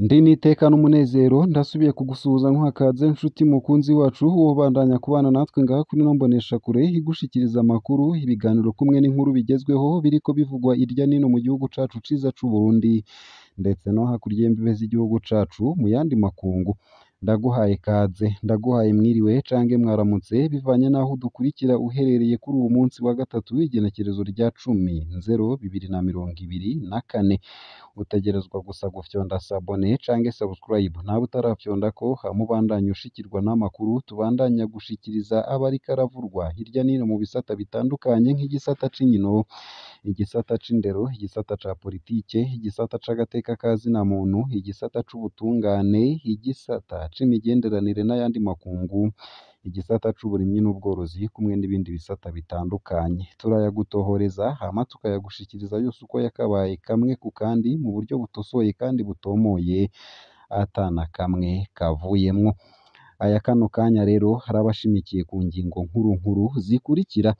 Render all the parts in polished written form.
Ndi n'iteka n'umunezero ndasubiye kugusuhuza nkwakaze nshuti mukunzi wacu wobandanya kubana natwe ngaha kuri ino mboneshakure igushikiriza amakuru, ibiganiro kumwe n'inkuru bigezweho biriko bivugwa irya nino mu gihugu cacu ciza c'Uburundi ndetse no hakurya y'imbibe z'igihugu cacu mu yandi makungu. Ndaguhaye kaze, ndaguhaye mwiriwe cange mwaramutse bivanye n'aho udukurikira uherereye kuri uwu munsi wa gatatu w'igenekerezo rya 10/0/2024. Utegerezwa gusa gufyonda sabone cange subscribe nawe utarafyondako hama ubandanye ushikirwa n'amakuru tubandanya gushikiriza abariko aravurwa hirya nino mu bisata bitandukanye nk'igisata c'inkino, igisata c'indero, igisata ca politike, igisata c'agateka ka zina muntu, igisata c'ubutungane, igisata c'imigenderanire n'ayandi makungu, igisata c'uburimyi n'ubworozi kumwe n'ibindi bisata bitandukanye. Turayagutohoreza hama tukayagushikiriza yose uko yakabaye kamwe ku kandi mu buryo butosoye kandi butomoye atana kamwe kavuyemwo. Aya kano kanya rero harabashimikiye ku ngingo nkuru zikurikira: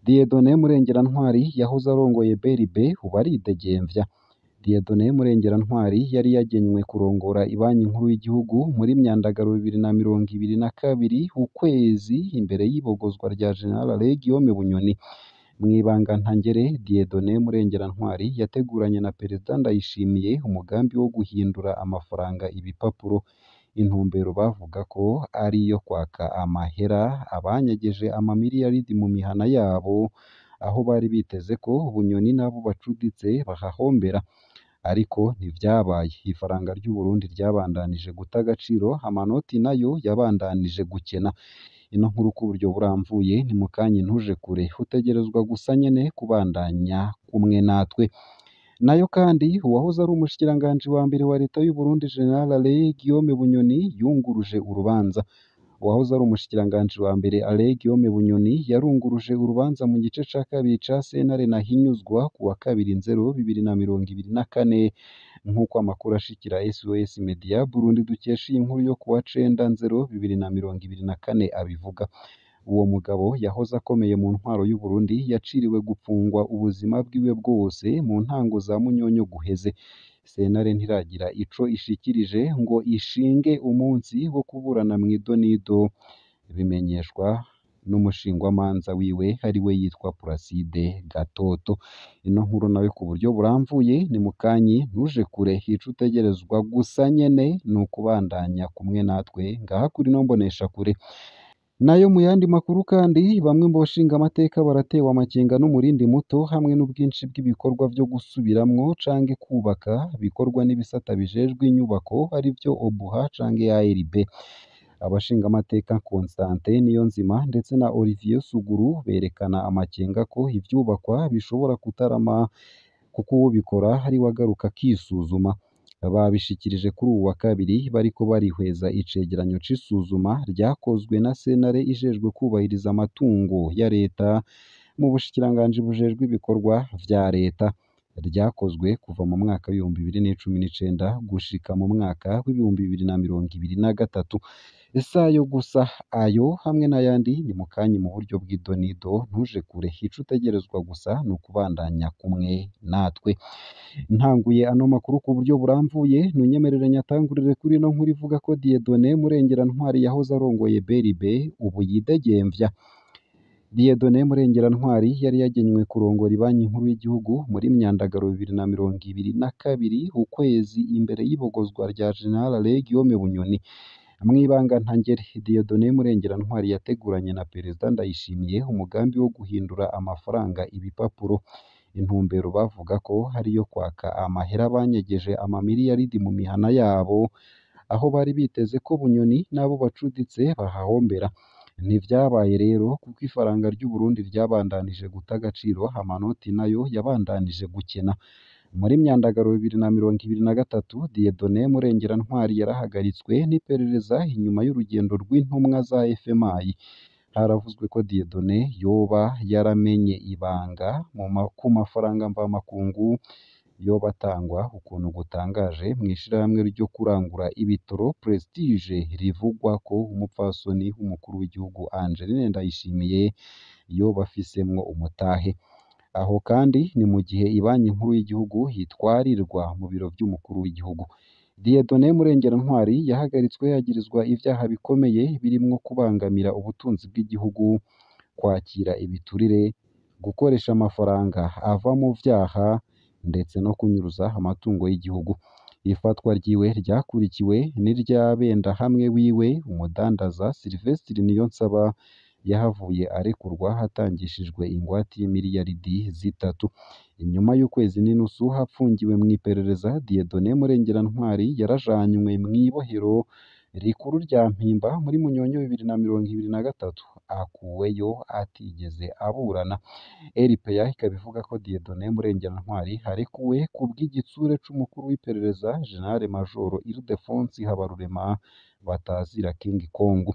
Dieudonné Murengerantwari yahoze arongoye BRB ubu aridegembya. Dieudonné Murengerantwari yari yagenywe kurongora ibanki nkuru y'igihugu muri Myandagaro 2022 ukwezi imbere y'ibogozwa rya General Guillaume Bunyoni. Mw'ibanga ntangere Dieudonné Murengerantwari yateguranye na Perezida Ndayishimiye umugambi wo guhindura amafaranga ibipapuro. Intumbero bavuga ko ari iyo kwaka amahera abanyegeje amamiliyaridi mu mihana yabo, aho bari biteze ko Bunyoni n'abo bacuditse bahahombera. Ariko ntivyabaye, ifaranga ry'u Burundi ryabandanije guta agaciro, amanoti nayo yabandanije gukena. Ino nkuru ku buryo buramvuye ni mukanye ntuje kure, utegerezwa gusa nyene kubandanya kumwe natwe. Nayo kandi uwahoze ari umushikiranganji wa mbere wa leta y'u Burundi General Guillaume Bunyoni yunguruje urubanza. Uwahoze ari umushikiranganji wa mbere Alain Guillaume Bunyoni yarunguruje urubanza mu gice ca kabiri ca sentare Ntahinyuzwa ku wa 2/0/2024 nk'uko amakuru ashikira SOS Media Burundi dukesha iyi nkuru yo ku wa 9/0/2024 abivuga. Uwo mugabo yahoze akomeye mu ntwaro y'u Burundi yaciriwe gupfungwa ubuzima bwiwe bwose mu ntango za Munyonyo guheze. Sentare ntiragira ico ishikirije ngo ishinge umunsi wo kuburana mw'idonido, bimenyeshwa n'umushingwamanza wiwe ariwe yitwa Placide Gatoto. Ino nkuru nayo ku buryo buramvuye ni mukanyi ntuje kure, ico utegerezwa gusa nyene ni ukubandanya kumwe natwe ngaha kuri ino mboneshakure. Nayo mu yandi makuru kandi bamwe mu bashinga amateka baratewe amakenga n'umurindi muto hamwe n'ubwinshi bw'ibikorwa vyo gusubiramwo canke kubaka bikorwa n'ibisata bijejwe inyubako arivyo OBUHA canke ARB. Abashinga amateka Constantin Niyonzima ndetse na Olivier Suguru berekana amakenga ko ivyubakwa bishobora kutarama kuko ubikora hari wagaruka kisuzuma. Babishikirije kuri uwu wa kabiri bariko barihweza icegeranyo c'isuzuma ryakozwe na sentare ijejwe kubahiriza amatungo ya leta mu bushikiranganji bujejwe ibikorwa vya leta. Ryakozwe kuva mu mwaka w'ibihumbi 2019 gushika mu mwaka w'ibihumbi 2023. Ayo gusa, ayo hamwe n'ayandi ni mukanyi mu buryo bw'idonido ntuje kure, ico utegerezwa gusa ni ukubandanya kumwe natwe. Ntanguye ano makuru ku buryo buramvuye nunyemerere nyatangurire kuri ino nkuru ivuga ko Dieudonné Murengerantwari yahoze arongoye BRB ubu yidegembya. Dieudonné Murengerantwari yari yagenywe kurongora ibanki nkuru y'igihugu muri Myandagaro 2022 ukwezi imbere y'ibogozwa rya General Guillaume Bunyoni. Mw'ibanga ntangere Dieudonné Murengerantwari yateguranye na Perezida Ndayishimiye umugambi wo guhindura amafaranga ibipapuro. Intumbero bavuga ko hari iyo kwaka amahera banyegeje amamiliyaridi mu mihana yabo, aho bari biteze ko Bunyoni n'abo bacuditse bahahombera. Ntivyabaye rero kuko ifaranga ry'u Burundi ryabandanije guta agaciro, amanoti nayo yabandanije gukena. Muri Myandagaro 2023 Dieudonné Murengerantwari yarahagaritswe n'iperereza inyuma y'urugendo rw'intumwa za FMI. Haravuzwe ko Dieudonné yoba yaramenye ibanga ku mafaranga mvamakungu yoba atangwa ukuntu gutangaje mw'ishirahamwe ryo kurangura ibitoro Prestige rivugwa ko umupfasoni w'umukuru w'igihugu Angeline Ndayishimiye yoba afisemwo umutahe. Aho kandi ni mu gihe ibanki nkuru y'igihugu hitwarirwa mu biro vy'umukuru w'igihugu. Dieudonné Murengerantwari yahagaritswe yagirizwa ivyaha bikomeye birimwo kubangamira ubutunzi bw'igihugu, kwakira ibiturire, gukoresha amafaranga ava mu vyaha ndetse no kunyuruza amatungo y'igihugu. Ifatwa ryiwe ryakurikiwe n'iry'abendahamwe wiwe, umudandaza Sylvestre Niyonsaba yahavuye arekurwa hatangishijwe ingwate y'imiliyaridi zitatu. Inyuma y'ukwezi n'inusu hapfungiwe mw'iperereza, Dieudonné Murengerantwari yarajanywe mw'ibohero rikuru rya Mpimba muri Munyonyo 2023, akuweyo atigeze aburana. RPA ikaba ivuga ko Dieudonné Murengerantwari arekuwe kubw'igitsure c'umukuru w'iperereza General Major Ildefonsi Habarurema batazira King Kong.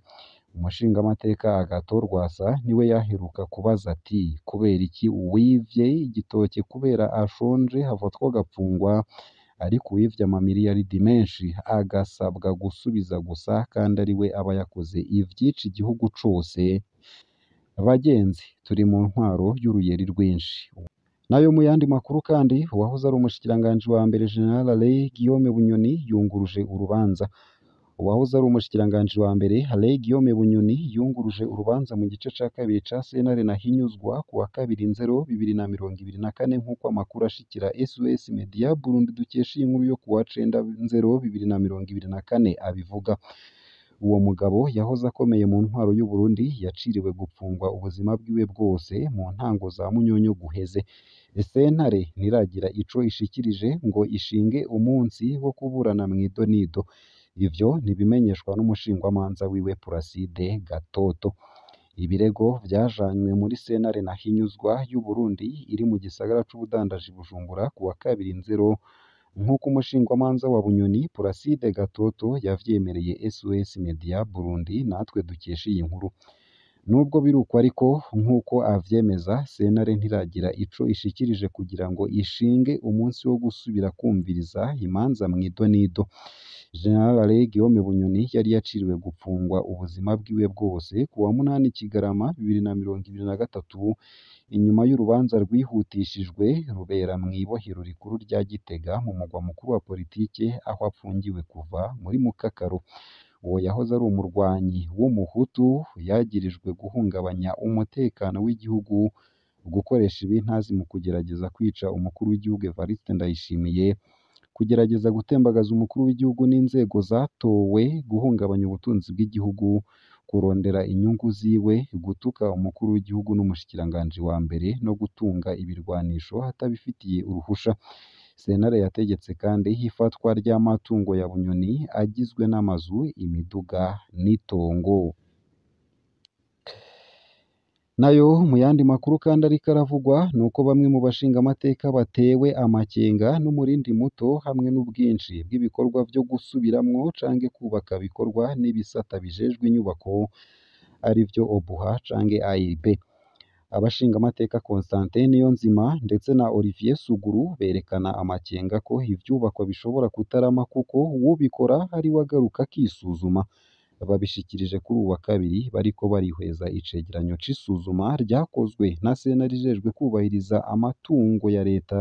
Umushingamateka Agathon Rwasa niwe yaheruka kubaza ati kubera iki uwivye igitoke kubera ashonje hafatwa agapfungwa, ariko uwivye amamiliyaridi menshi agasabwa gusubiza gusa kandi ari we aba yakoze ivyica igihugu cose. Bagenzi, turi mu ntwaro y'uruyeri rwinshi. Nayo mu yandi makuru kandi, uwahoze ari umushikiranganji wa mbere General Alain Guillaume Bunyoni yunguruje urubanza. Uwahoze ari umushikiranganji wa mbere Alain Guillaume Bunyoni yunguruje urubanza mu gice ca kabiri ca sentare Ntahinyuzwa ku wa 2/0/2024 nk'uko amakuru ashikira SOS Media Burundi dukesha iyi nkuru yo ku wa 9/0/2024 abivuga. Uwo mugabo yahoze akomeye mu ntwaro y'u Burundi yaciriwe gupfungwa ubuzima bwiwe bwose mu ntango za Munyonyo guheze. Sentare ntiragira ico ishikirije ngo ishinge umunsi wo kuburana mw'idonido. Ivyo ntibimenyeshwa n'umushingwamanza wiwe Placide Gatoto. Ibirego vyajanywe muri sentare Ntahinyuzwa y'u Burundi iri mu gisagara c'ubudandaji Bujumbura ku wa 2/0 nk'uko umushingwamanza wa Bunyoni Placide Gatoto yavyemereye SOS Media Burundi natwe dukesha iyi nkuru. Nubwo biruko ariko nk'uko avyemeza, sentare ntiragira ico ishikirije kugira ngo ishinge umunsi wo gusubira kumviriza imanza mw'idonido. General Alain Guillaume Bunyoni yari yaciriwe gupfungwa ubuzima bwiwe bwose ku wa 8 Kigarama 2023 inyuma y'urubanza rwihutishijwe rubera mw'ibohero rikuru rya Gitega mu mugwa mukuru wa politike aho apfungiwe kuva muri Mukakaro. Uwo yahoze ari umurwanyi w'umuhutu yagirijwe guhungabanya umutekano w'igihugu, gukoresha ibintazi mu kugerageza kwica umukuru w'igihugu Evariste Ndayishimiye, kugerageza gutembagaza umukuru w'igihugu n'inzego zatowe, guhungabanya ubutunzi bw'igihugu, kurondera inyungu ziwe, gutuka umukuru w'igihugu n'umushikiranganji wa mbere no gutunga ibirwanisho atabifitiye uruhusha. Sentare yategetse kandi ifatwa ry'amatungo ya Bunyoni agizwe n'amazu, imiduga n'itongo. Nayo mu yandi makuru kandi ariko aravugwa nuko bamwe mu bashingamateka batewe amakenga n'umurindi muto hamwe n'ubwinshi bw'ibikorwa vyo gusubiramwo canke kubaka bikorwa n'ibisata bijejwe inyubako arivyo Obuha canke AIB. Abashingamateka Constantin Niyonzima ndetse na Olivier Suguru berekana amakenga ko ivyubakwa bishobora kutarama kuko uwubikora ari we agaruka akisuzuma. Babishikirije kuri uwa kabiri bariko barihweza icegeranyo c'isuzuma ryakozwe na sentare ijejwe kubahiriza amatungo ya leta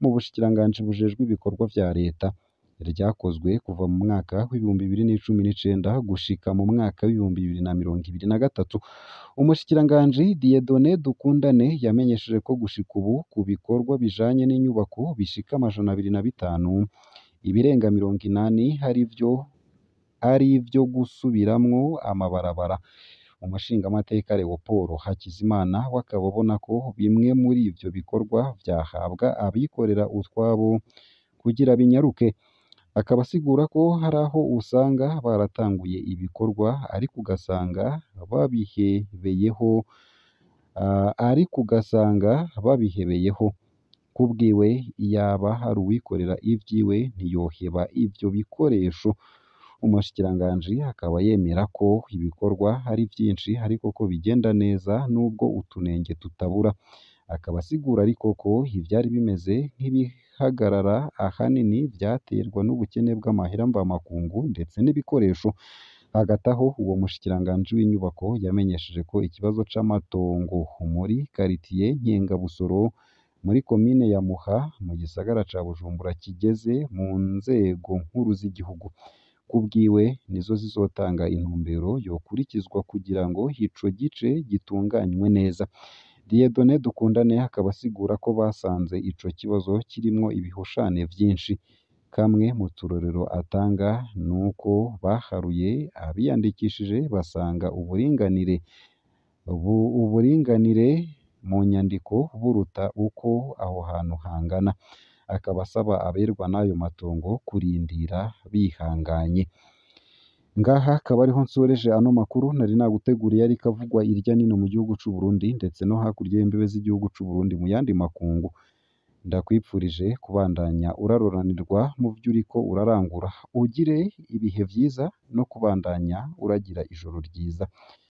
mu bushikiranganji bujejwe ibikorwa vya leta. Ryakozwe kuva mu mwaka w'2019 gushika mu mwaka w'2023. Umushikiranganji Dieudonné Dukundane yamenyesheje ko gushika ubu ku bikorwa bijanye n'inyubako bishika 205, ibirenga 80 ari ivyo gusubiramwo amabarabara. Umushingamateka Leopold Hakizimana we akaba abona ko bimwe muri ivyo bikorwa vyahabwa abikorera utwabo kugira binyaruke. Akaba asigura ko hari aho usanga baratanguye ibikorwa ariko ugasanga kubwiwe yaba hari uwikorera ivyiwe ntiyoheba ivyo bikoresho. Umushikiranganji akaba yemera ko ibikorwa ari vyinshi ariko ko bigenda neza nubwo utunenge tutabura. Akaba asigura ariko ko ivyari bimeze nk'ibihagarara ahanini vyaterwa n'ubukene bw'amahera mvamakungu ndetse n'ibikoresho. Hagati aho uwo mushikiranganji w'inyubako yamenyesheje ko ikibazo c'amatongo muri karitiye Nkengabusoro muri komine ya Muha mu gisagara ca Bujumbura kigeze mu nzego nkuru z'igihugu. Kubwiwe nizo zizotanga intumbero yokurikizwa kugira ngo ico gice gitunganywe neza. Dieudonné Dukundane akaba asigura ko basanze ico kibazo kirimwo ibihushane vyinshi. Kamwe mu turorero atanga nuko baharuye abiyandikishije basanga uburinganire mu nyandiko buruta uko aho hantu hangana. Akaba asaba aberwa n'ayo matongo kurindira bihanganye. Ngaha akaba ariho nsoreje ano makuru nari naguteguriye ariko avugwa irya nino mu gihugu c'u Burundi ndetse no hakurya y'imbibe z'igihugu c'u Burundi mu yandi makungu. Ndakwipfurije kubandanya uraroranirwa mu vyo uriko urarangura. Ugire ibihe vyiza no kubandanya uragira ijoro ryiza.